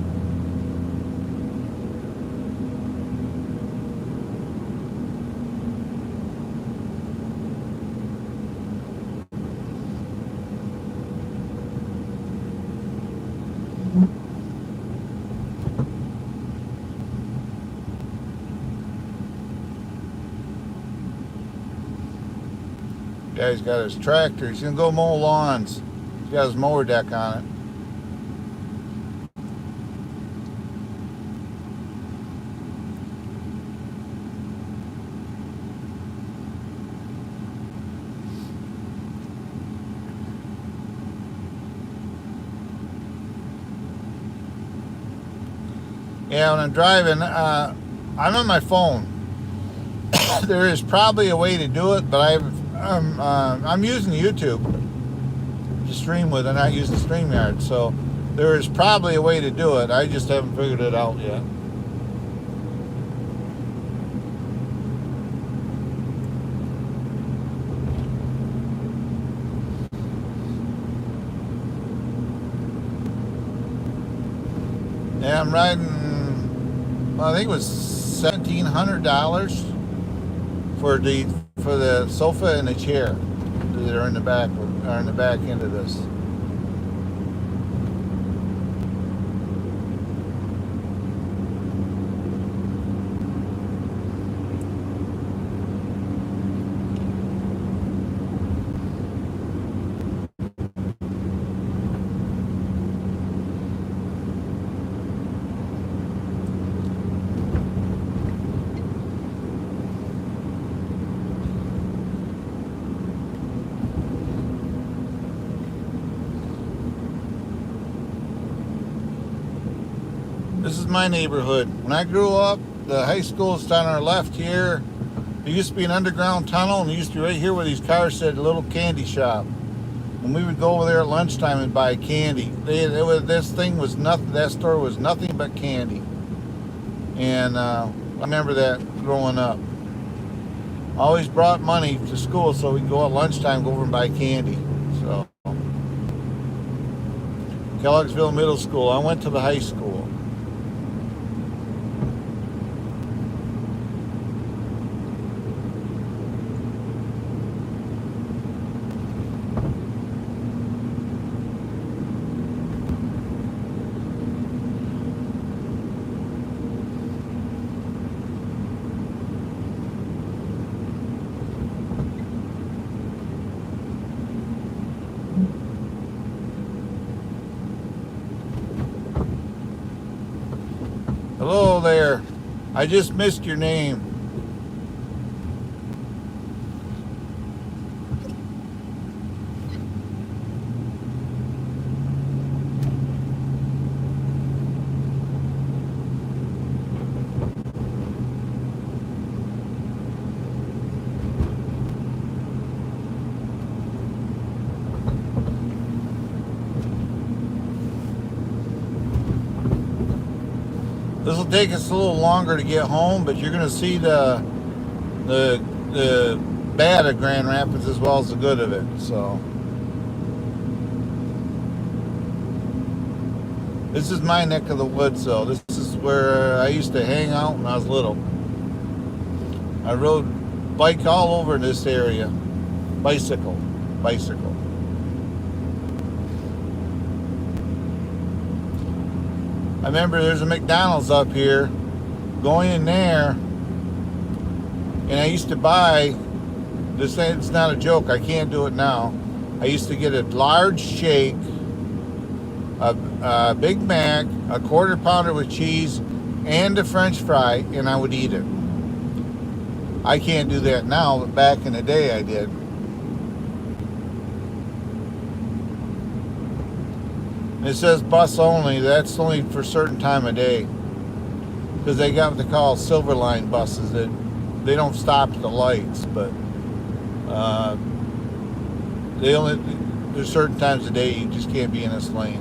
Guy's got his tractor. He's gonna go mow lawns. He's got his mower deck on it. Yeah, when I'm driving, I'm on my phone. There is probably a way to do it, but I'm using YouTube to stream with, and not using StreamYard. So there is probably a way to do it. I just haven't figured it out yet. Yeah, I'm riding. Well, I think it was $1,700 for the sofa and the chair that are in the back end of this. This is my neighborhood. When I grew up, the high school is on our left here. There used to be an underground tunnel, and it used to be right here where these cars said a little candy shop. And we would go over there at lunchtime and buy candy. That store was nothing but candy. And I remember that growing up. Always brought money to school so we could go at lunchtime, go over and buy candy. So, Kelloggsville Middle School. I went to the high school. Hello there. I just missed your name. This will take us a little longer to get home, but you're going to see the bad of Grand Rapids as well as the good of it. So this is my neck of the woods. So this is where I used to hang out when I was little. I rode bike all over this area. Bicycle. I remember there's a McDonald's up here. Going in there, and I used to buy this. It's not a joke. I can't do it now. I used to get a large shake, a Big Mac, a quarter pounder with cheese, and a French fry, and I would eat it. I can't do that now, but back in the day I did. It says bus only. That's only for a certain time of day, because they got what they call silver line buses that they don't stop at the lights, but there's certain times of day you just can't be in this lane.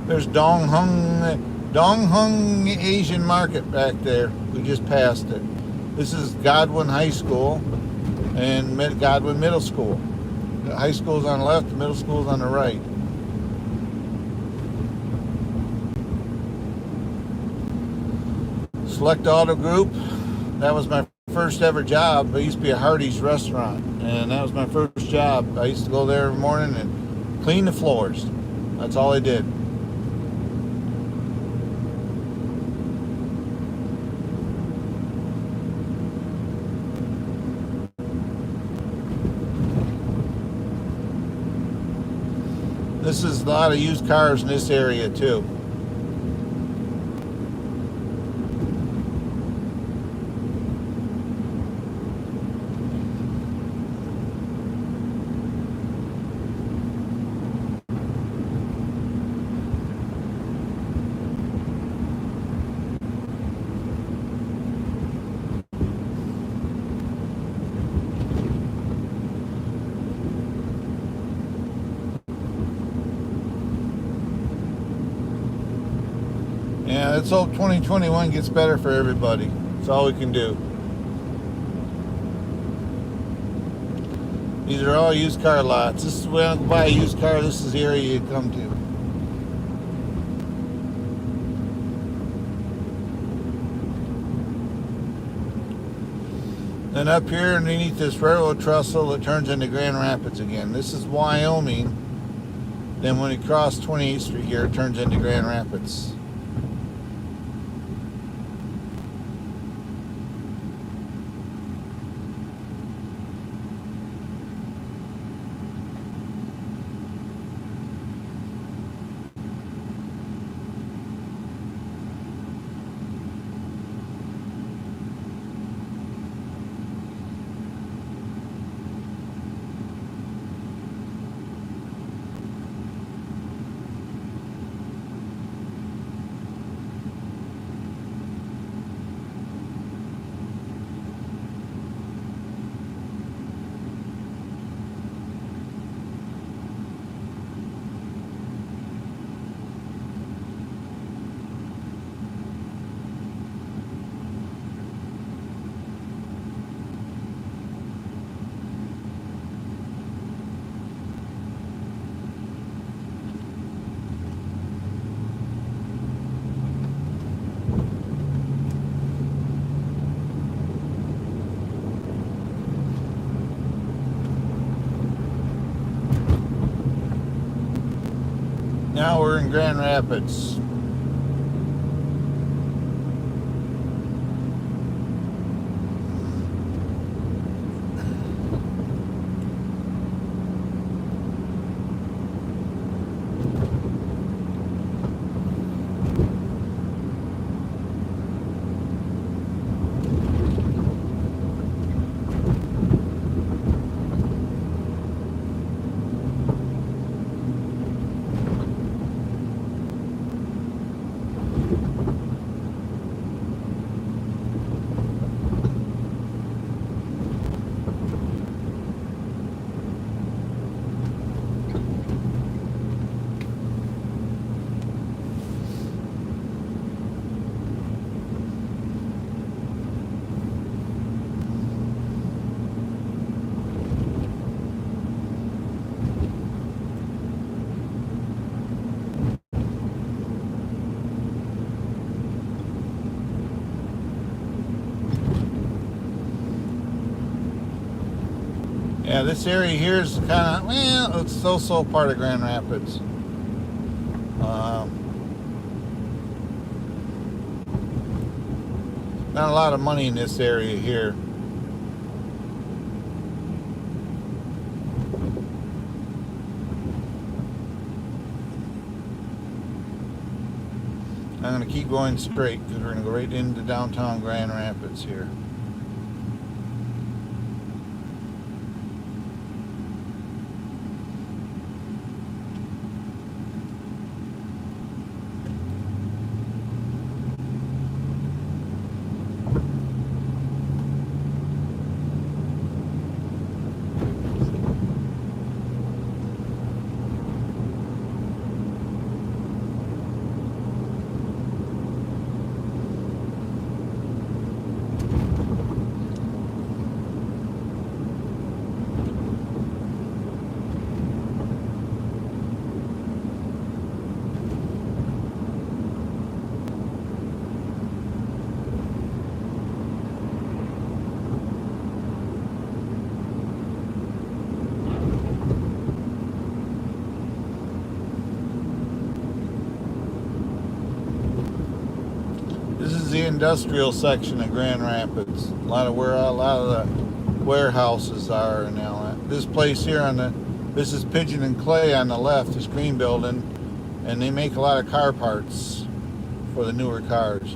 There's Dong Hung Asian Market back there. We just passed it. This is Godwin High School and Godwin Middle School. The high school's on the left, the middle school's on the right. Select Auto Group. That was my first ever job. I used to be a Hardee's restaurant, and that was my first job. I used to go there every morning and clean the floors. That's all I did. This is a lot of used cars in this area too. Yeah, let's hope 2021 gets better for everybody. That's all we can do. These are all used car lots. This is when I buy a used car, this is the area you come to. Then up here underneath this railroad trestle, it turns into Grand Rapids again. This is Wyoming. Then when you cross 28th Street here, it turns into Grand Rapids. Now we're in Grand Rapids. Yeah, this area here is kind of, well, it's so part of Grand Rapids. Not a lot of money in this area here. I'm going to keep going straight because we're going to go right into downtown Grand Rapids here. This is the industrial section of Grand Rapids. A lot of the warehouses are and all that. This place here this is Pigeon and Clay on the left, this green building, and they make a lot of car parts for the newer cars.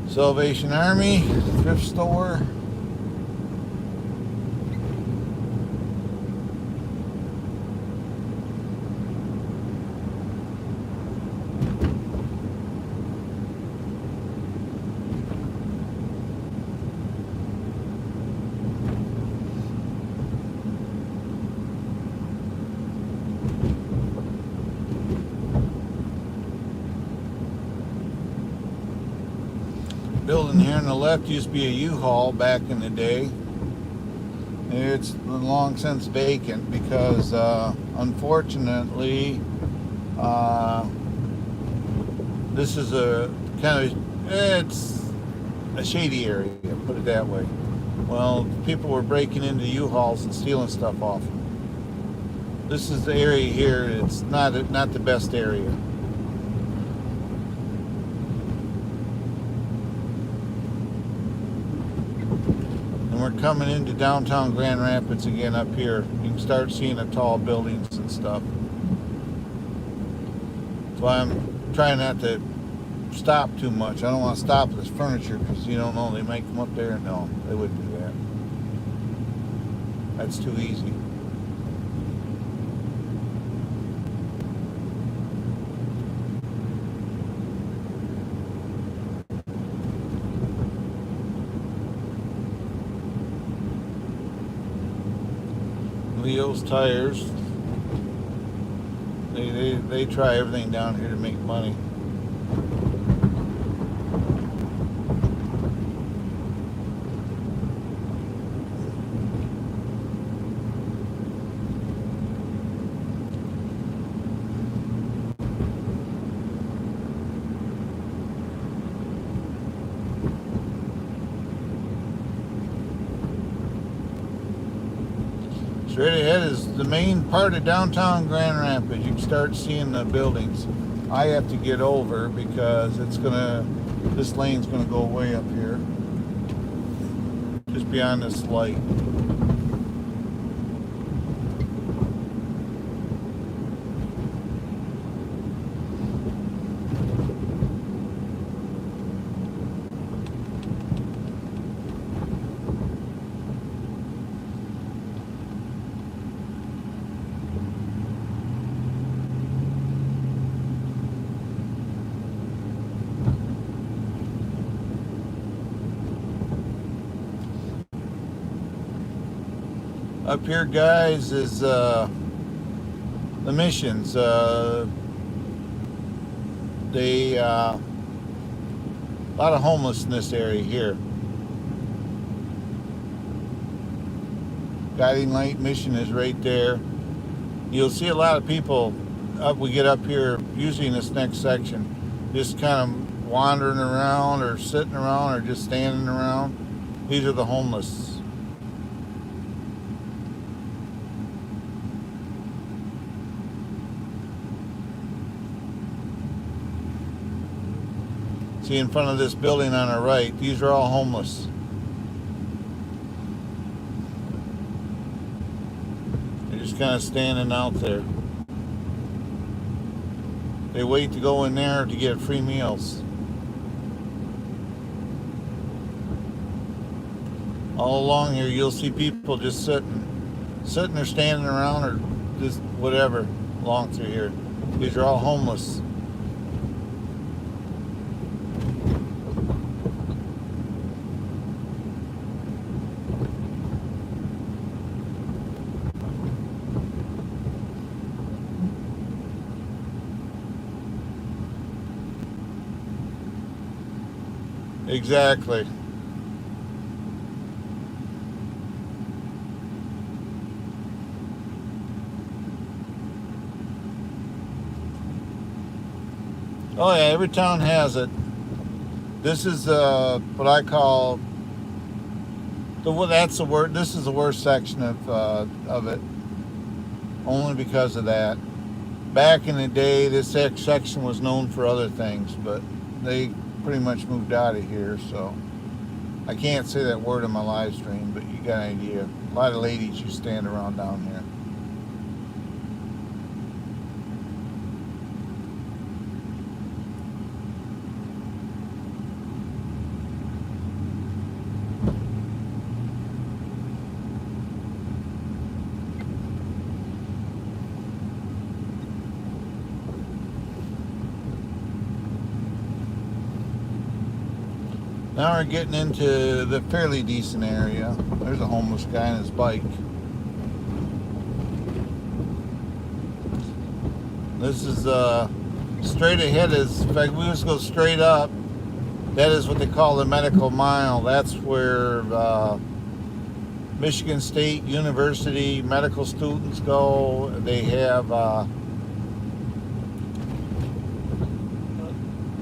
Salvation Army, thrift store. Building here on the left used to be a U-Haul back in the day. It's long since vacant because unfortunately this is a kind of, it's a shady area, put it that way. Well, people were breaking into U-Hauls and stealing stuff off them. This is the area here. It's not the best area. We're coming into downtown Grand Rapids again up here. You can start seeing the tall buildings and stuff. So I'm trying not to stop too much. I don't want to stop at this furniture because you don't know, they might come up there. No, they wouldn't do that. That's too easy. Leo's Tires. They try everything down here to make money. Straight ahead is the main part of downtown Grand Rapids. You can start seeing the buildings. I have to get over because this lane's gonna go way up here. Just beyond this light. Up here, guys, is the missions. They A lot of homeless in this area here. Guiding Light Mission is right there. You'll see a lot of people we get up here, usually in this next section, just kind of wandering around or sitting around or just standing around. These are the homeless. See in front of this building on our right, these are all homeless. They're just kind of standing out there. They wait to go in there to get free meals. All along here, you'll see people just sitting or standing around or just whatever along through here. These are all homeless. Exactly. Oh yeah, every town has it. This is what I call that's the word. This is the worst section of it, only because of that. Back in the day, this section was known for other things, but they pretty much moved out of here, so I can't say that word in my live stream, but you got an idea. A lot of ladies just stand around down here. Now we're getting into the fairly decent area. There's a homeless guy on his bike. This is straight ahead. In fact, we just go straight up. That is what they call the medical mile. That's where Michigan State University medical students go. They have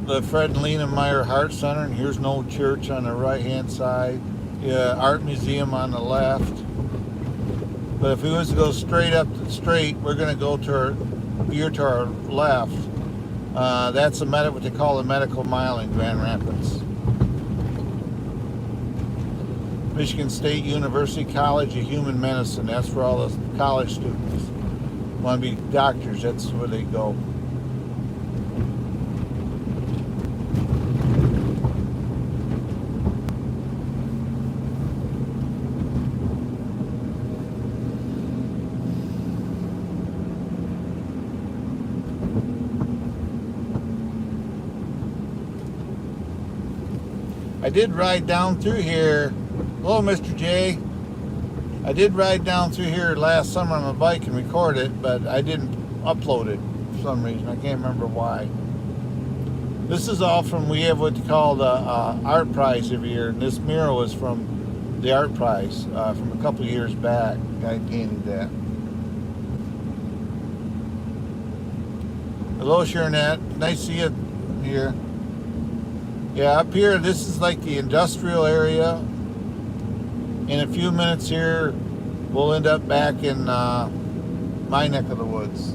the Fred and Lena Meyer Heart Center, and here's an old church on the right hand side. Art Museum on the left. But if we was to go straight up we're going to go to our left. That's what they call the medical mile in Grand Rapids. Michigan State University College of Human Medicine. That's where all the college students want to be doctors. That's where they go. I did ride down through here. Hello, Mr. J. I did ride down through here last summer on my bike and record it, but I didn't upload it for some reason. I can't remember why. This is all we have what they call the art prize every year, and this mural is from the art prize from a couple of years back. I painted that. Hello, Sharonette. Nice to see you here. Yeah, up here, this is like the industrial area. In a few minutes here, we'll end up back in my neck of the woods.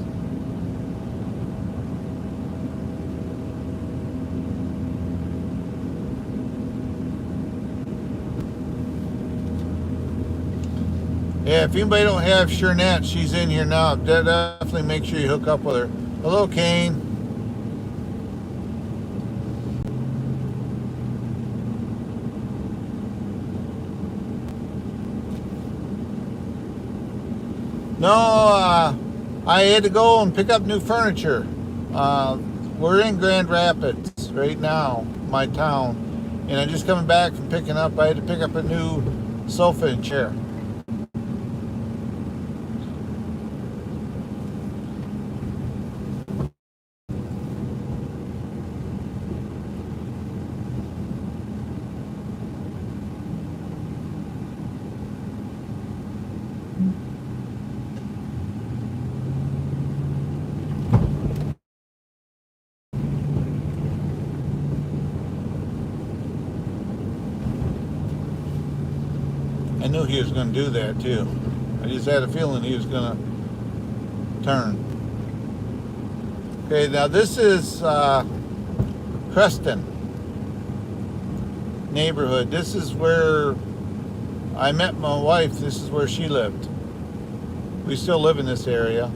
Yeah, if anybody don't have Sharonette, she's in here now. Definitely make sure you hook up with her. Hello, Kane. No, I had to go and pick up new furniture. We're in Grand Rapids right now, my town, and I'm just coming back from picking up. I had to pick up a new sofa and chair. I knew he was going to do that too. I just had a feeling he was going to turn. Okay, now this is Creston neighborhood. This is where I met my wife. This is where she lived. We still live in this area.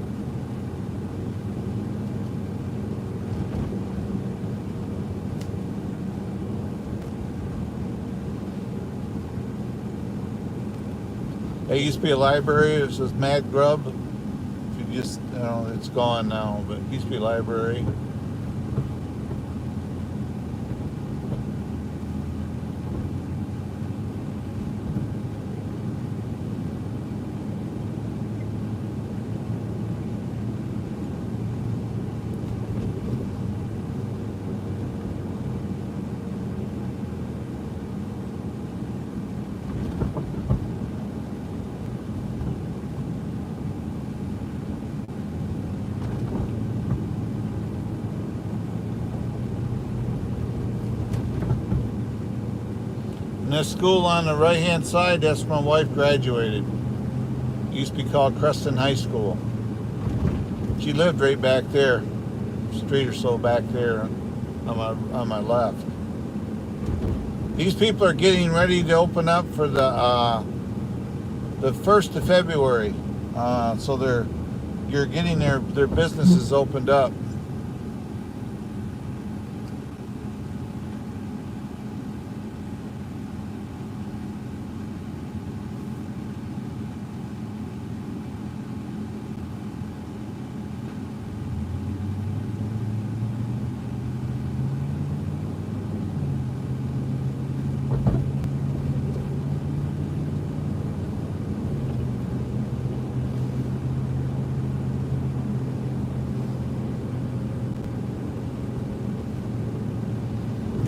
There used to be a library. It was Mad Grub. If you just, you know, it's gone now, but it used to be a library. And this school on the right-hand side, that's where my wife graduated. It used to be called Creston High School. She lived right back there, street or so back there on my left. These people are getting ready to open up for the 1st of February. So you're getting their businesses opened up.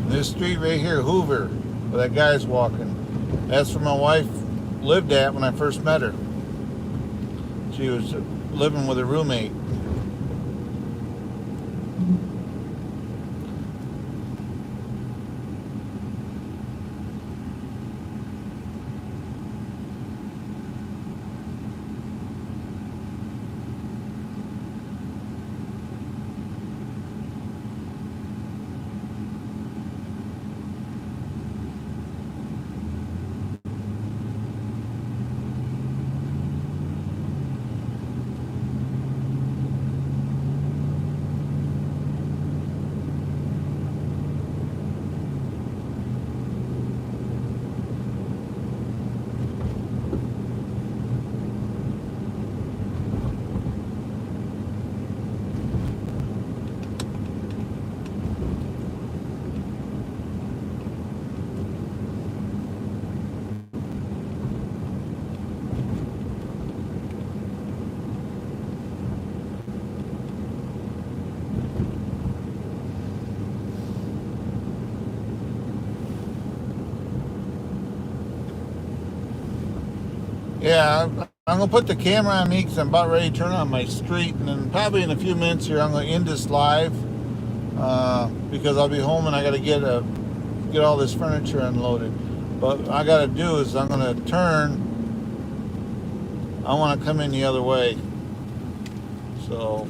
This street right here, Hoover, where that guy's walking, that's where my wife lived at when I first met her. She was living with a roommate. Yeah, I'm going to put the camera on me because I'm about ready to turn on my street. And then probably in a few minutes here, I'm going to end this live because I'll be home and I got to get all this furniture unloaded. But what I got to do is I'm going to turn. I want to come in the other way. So...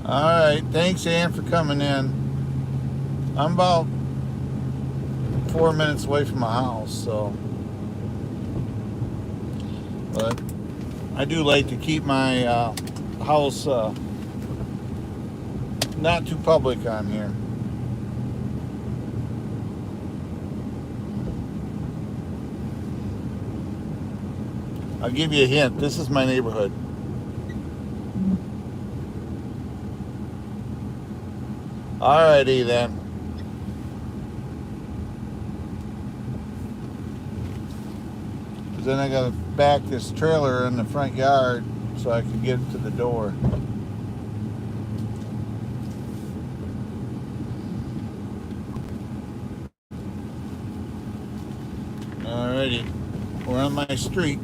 Alright, thanks Ann for coming in. I'm about 4 minutes away from my house, so. But I do like to keep my house not too public on here. I'll give you a hint. This is my neighborhood. Alrighty then. Then I gotta back this trailer in the front yard so I can get to the door. Alrighty, we're on my street.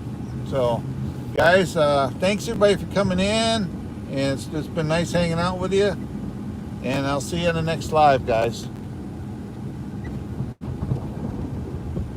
So, guys, thanks everybody for coming in, and it's just been nice hanging out with you. And I'll see you in the next live, guys.